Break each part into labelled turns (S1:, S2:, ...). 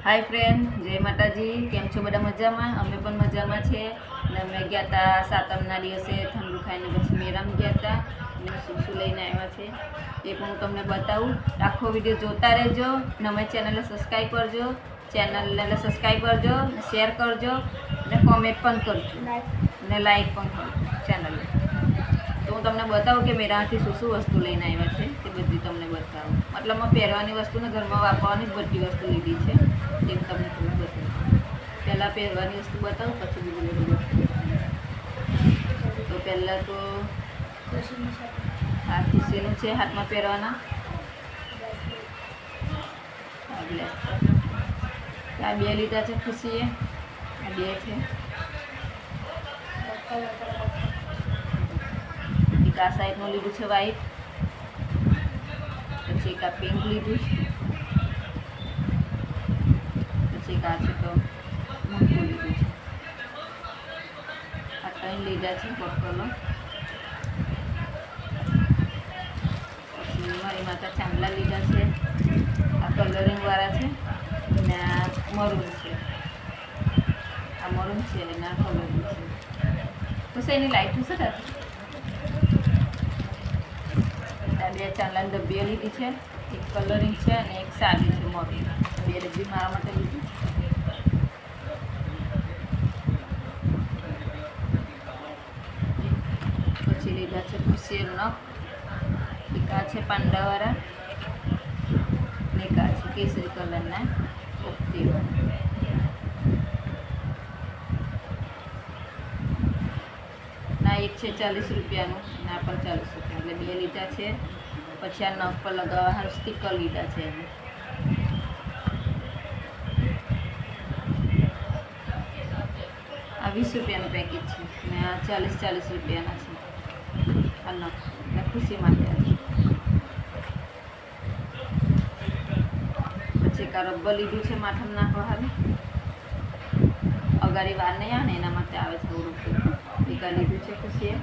S1: Hi friend, जय माताजी। केम छो बधा मजामां? अमे पण मजामां छे। અને અમે ગયા હતા સાતમના દિવસે ઠંડુ ખાઈને પછી મેળામાં ગયા હતા અને શું લઈને આવ્યા છે એ પણ હું તમને બતાવું। આખો વિડીયો જોતા રહેજો અને અમારી ચેનલને સબસ્ક્રાઈબ કરજો, સબસ્ક્રાઈબ કરજો, શેર કરજો અને કોમેન્ટ પણ કરજો અને લાઈક પણ કરજો ચેનલને। તો હું તમને બતાવું કે મેળામાંથી શું શું વસ્તુ લઈને આવ્યા છે તે બધી તમને બતાવું। મતલબમાં પહેરવાની વસ્તુ ને ઘરમાં વાપરવાની જ બધી વસ્તુ લીધી છે તે તમને બતાવું। પહેલાં પહેરવાની વસ્તુ બતાવું પછી બીજું બધું બતાવું। તો પહેલાં તો આ ખુશીનું છે હાથમાં પહેરવાના આ બે લીધા છે ખુશીએ, આ બે છે। એક આ સાઈડનું લીધું છે વ્હાઈટ, પછી એક આ પિંક લીધું છે, પછી એક આ છે તો મોટું લીધું છે। આ ત્રણ લીધા છે બોટલો। પછી મારી માતા ચાંદલા લીધા છે, આ કલરિંગવાળા છે અને આ મરૂન છે, આ મરૂન છે અને આ કલરિંગ છે। તો એની લાઈટ છે સર બે ચાંદલાની ડબ્બીઓ લીધી છે, એક કલરિંગ છે અને એક સાદી છે મરૂન। બે ડબ્બી મારા માટે લીધી। પછી લીધા છે ખુશીનો એક આ છે પાંડાવાળા, એક આ છે કેસરી કલરના પોપટી। ના એક છે 40 રૂપિયાનું અને આ પણ 40 રૂપિયા, એટલે બે લીધા છે। પછી આ નખ પર લગાવવા હારું સ્ટીકર લીધા છે એને। આ 20 રૂપિયાનું પેકેજ છે અને આ 40 રૂપિયાના છે આ નખ, એટલે ખુશી માટે। પછી એક રબર લીધું છે માથામાં નાખવા હારું, અગાડી વાર નહીં આવે ને એના માટે આવે છે થોડુંક। એક આ લીધું છે ખુશીએ।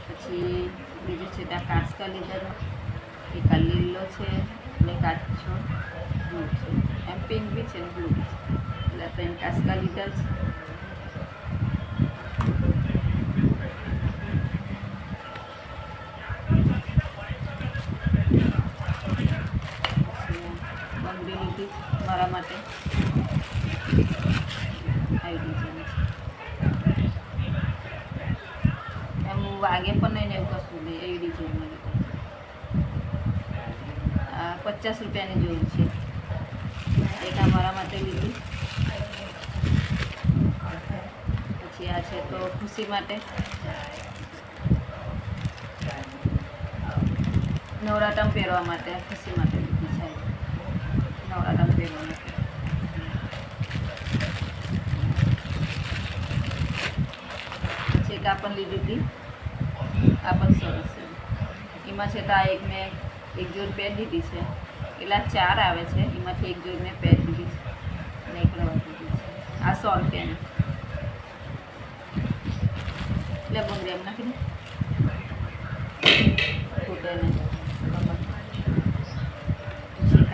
S1: પછી બીજું છે ત્યાં કાચકા લીધા, એક આ લીલો છે અને કાચો બ્લુ છે, એમ પિંક બી છે ને બ્લુ બી છે, એટલે ત્રણ કાચકા લીધા છે। બંગડી લીધી મારા માટે આવી ડિઝાઇન છે, એમ વાગે પણ નહીં ને એવું કશું નહીં, એવી ડિઝાઇનમાં લીધા છે। આ 50 રૂપિયાની જોઈ છે, એક આ મારા માટે લીધી। પછી આ છે તો ખુશી માટે, નવરાત્રામાં પહેરવા માટે ખુશી માટે લીધી છે, નવરાત્રામાં પહેરવા માટે। પછી એક આ પણ લીધી હતી, આ પણ સરસ છે। એમાં છે તો આ એક મેં એક જોડ પહેરી દીધી છે, એટલા 4 આવે છે, એમાંથી એક જોડ મેં પહેરી દીધી છે અને એક રવા દીધી છે। આ 100 રૂપિયાની, એટલે બંગડી એમ નાખીને ફૂટે નહીં।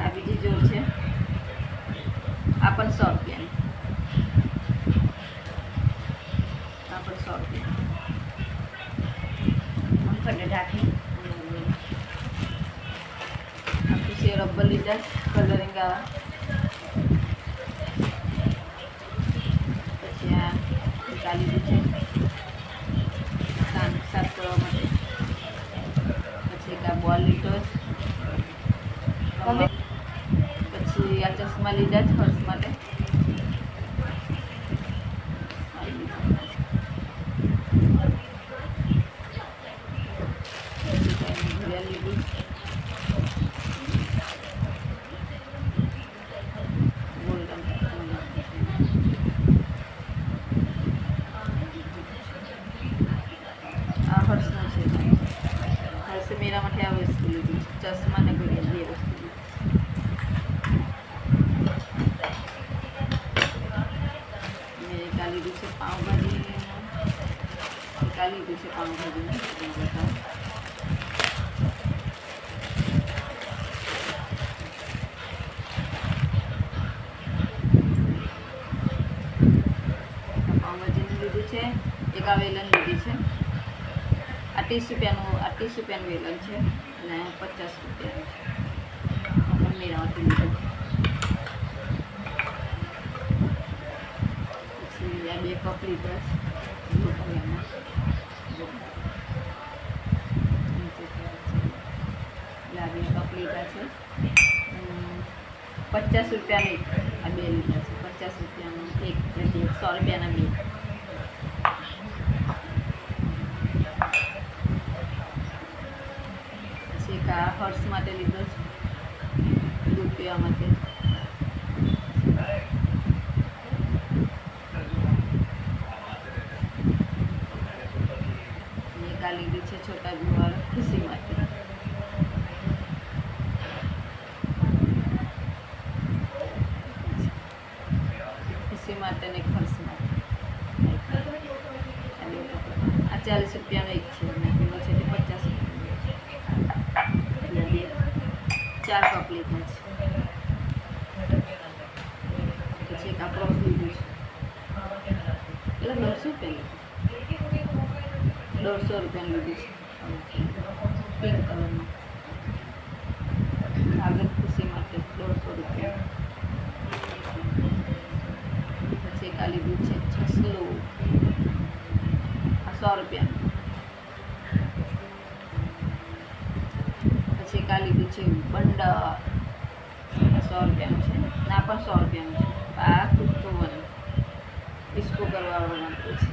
S1: આ બીજી જોડ છે, આ પણ 100 રૂપિયાની, આ પણ 100 રૂપિયાની રાખી। આ ખુશી રબર લીધા કલરિંગ આવા। પછી આ લીધું છે કાન સાફ કરવા માટે। પછી એક આ બોલ લીધો, પછી આ ચશ્મા લીધા છે હર્ષ માટે। લીધું આ હર્ષનું છે, હર્ષે મેરા માટે આ વસ્તુ લીધી છે, ચશ્મા ને ઘડિયાળ બે વસ્તુ લીધી। એક આ લીધું છે પાઉંભાજી, એક આ લીધું છે પાઉંભાજીનું બતાવો। એક આ વેલણ લીધી છે. આ 30 રૂપિયાનું વેલણ છે અને 50 રૂપિયાનું છે. પણ મેરામાંથી લીધું છે. પછી આ 2 કપ લીધા છે. આ 2 કપ લીધા છે. 50 રૂપિયાની આ 2 લીધા છે. 50 રૂપિયાનું એક 100 રૂપિયાના 2. પછી એક આ હર્ષ માટે લીધો છે દૂધ પીવા માટે. એક આ લીધું છે છોટા ગુવાર ખુશી માટે. ખુશી માટે ને ખર્ચ માટે. આ 40 રૂપિયાનો એક છે અને પેલો છે તે 50 રૂપિયાનો. 4 કપ લીધા છે. પછી એક આ પ્રોસ લીધું છે. એટલે 150 રૂપિયાનું લીધું છે. પિંક કલરનું. આગળ ખુશી માટે 150 રૂપિયા. પછી એક આ લીધું છે છસલું. આ 100 રૂપિયાનું. પછી એક આ લીધું છે બંડર. 100 રૂપિયાનું છે. ના પણ 100 રૂપિયાનું છે. આ કુત્તો બને ડિસ્કો કરવા વાળું છે.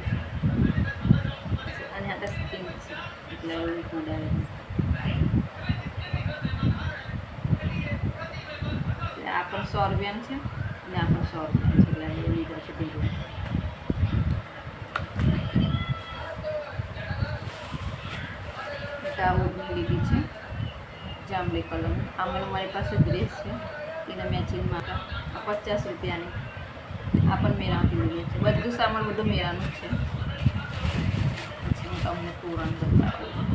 S1: અને આ સ્ટીમ છે એટલે એવું મોડા આ પણ 100 રૂપિયાનું છે અને આ પણ 100 રૂપિયાનું છે. એટલે એ લીધા છે બીજું. આ ઓઢણી લીધી છે જાંબલી કલર. આમાં મારી પાસે ડ્રેસ છે એના મેચિંગમાં. આ 50 રૂપિયાની. આ પણ મેરામાંથી લીધી છે. બધું સામાન બધું મેરાનું છે. પછી હું તમને તોરણ બતાવું.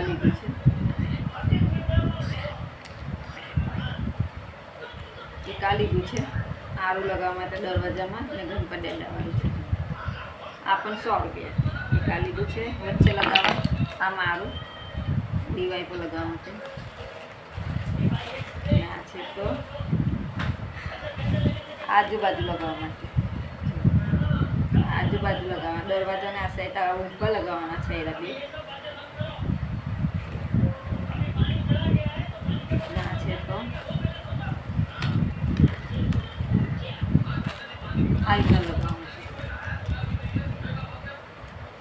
S1: લીધું છે એક આ લીધું છે આરું લગાવવા માટે દરવાજામાં અને ઘંપા ડેડાવાળું છે. આ પણ 100 રૂપિયા. એક આ લીધું છે વચ્ચે લગાવવા. આ મારું દિવાઈ પર લગાવવા માટે. આ છે તો આજુબાજુ લગાવવા માટે. આજુબાજુ લગાવવા દરવાજાને આ સાઈડ ઉપર લગાવવાના છે. એરા 2 આ રીતના લગાવવાનું છે.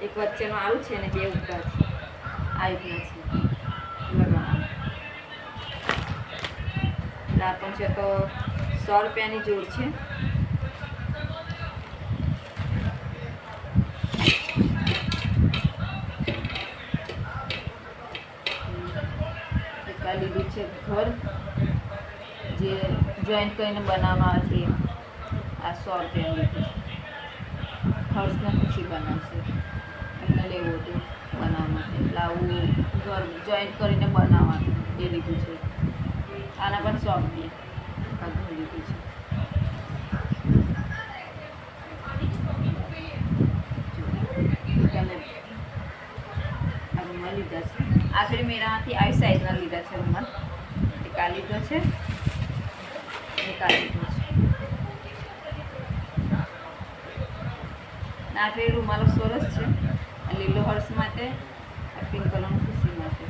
S1: એક વચ્ચેનું આવું છે અને 2 ઉપર છે. આ રીતના છે લગાવવાનું. આ પણ છે તો 100 રૂપિયાની જોડ છે. એક આ લીધું છે ઘર જે જોઈન્ટ કરીને બનાવવામાં આવે છે. આ 100 રૂપિયાનું લીધું છે. હર્ષને ખુશી બનાવશે એમને લેવું હતું બનાવવા માટે. એટલે આવું ઘર જોઈન્ટ કરીને બનાવવાનું એ લીધું છે. આના પણ 100 રૂપિયા ઘર લીધું છે. આ રૂમાલ લીધા છે. આખરી મેરામાંથી આવી સાઈઝના લીધા છે રૂમાલ. એક આ લીધો છે એક આ લીધો છે. આખરી રૂમાલો સરસ છે. લીલો હર્ષ માટે, આ પિંક કલરનું ખુશી માટે.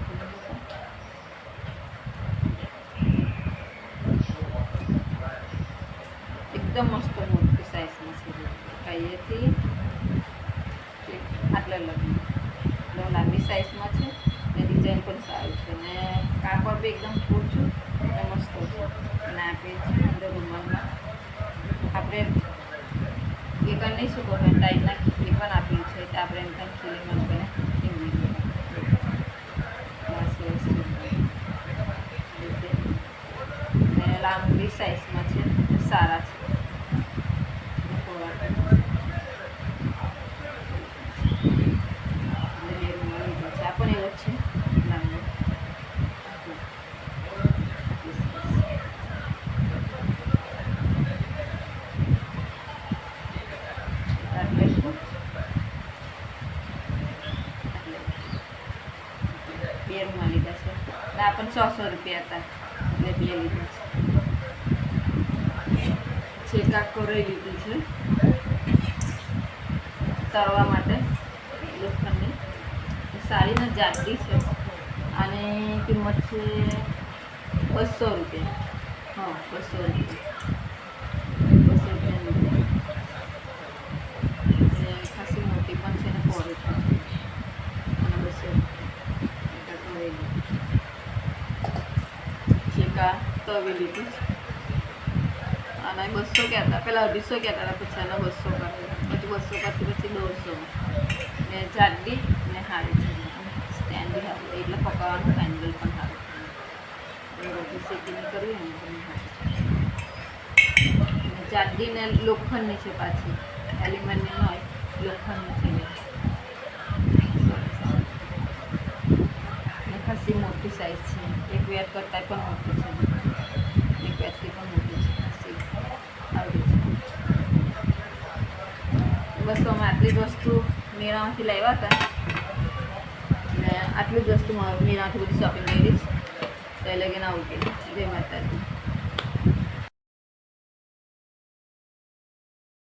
S1: એકદમ મસ્ત મોટી સાઈઝમાં છે. અહીંયાથી આટલા લગ્ન લાંબી સાઈઝમાં છે અને ડિઝાઇન પણ સારું છે અને કાપડ બી એકદમ ઓછું અને મસ્ત છે. અને આપે છે અંદર રૂમાલમાં આપણે એ કંઈ નહીં શું કહો ટાઈપના ખીલી પણ આપેલી છે. તો આપણે એમ કંઈ ખીલીમાં મૂકીને અને લાંબી સાઈઝમાં છે. સારા છે. 100 રૂપિયા હતા એટલે 2 લીધું છે. છેકા કોરાઈ લીધી છે તળવા માટે લોખંડની. સાડીને જાડી છે અને કિંમત છે 200 રૂપિયા. હા, 200 રૂપિયા. 200 રૂપિયાની ખાસી મોટી પણ છે ને પહોળી પણ છે. અને 200 ચેકા તવી લીધું અને 200 કહેતા, પહેલાં 250 કહેતા હતા, પછી એના 200 કરે, પછી 200 પરથી 150 ને જાડી ને હારી છે. સ્ટેન્ડ બી સારું એટલે પકડવાનું હેન્ડલ પણ સારું. રોટી શેકીને કરવી ને જાડી ને લોખંડની છે પાછી, એલ્યુમિનિયમ હોય લોખંડની છે. ખાસી મોટી સાઈઝ છે, એક વેટ કરતાં પણ મોટી છે, એક વેટથી પણ મોટી છે. ખાસી આવડી છે. બસ અમે આટલી જ વસ્તુ મેળામાંથી લાવ્યા હતા ને આટલી જ વસ્તુ મેળામાંથી બધી શોપિંગ કરી છે. તો એ લગીને આવું કે જય માતાજી.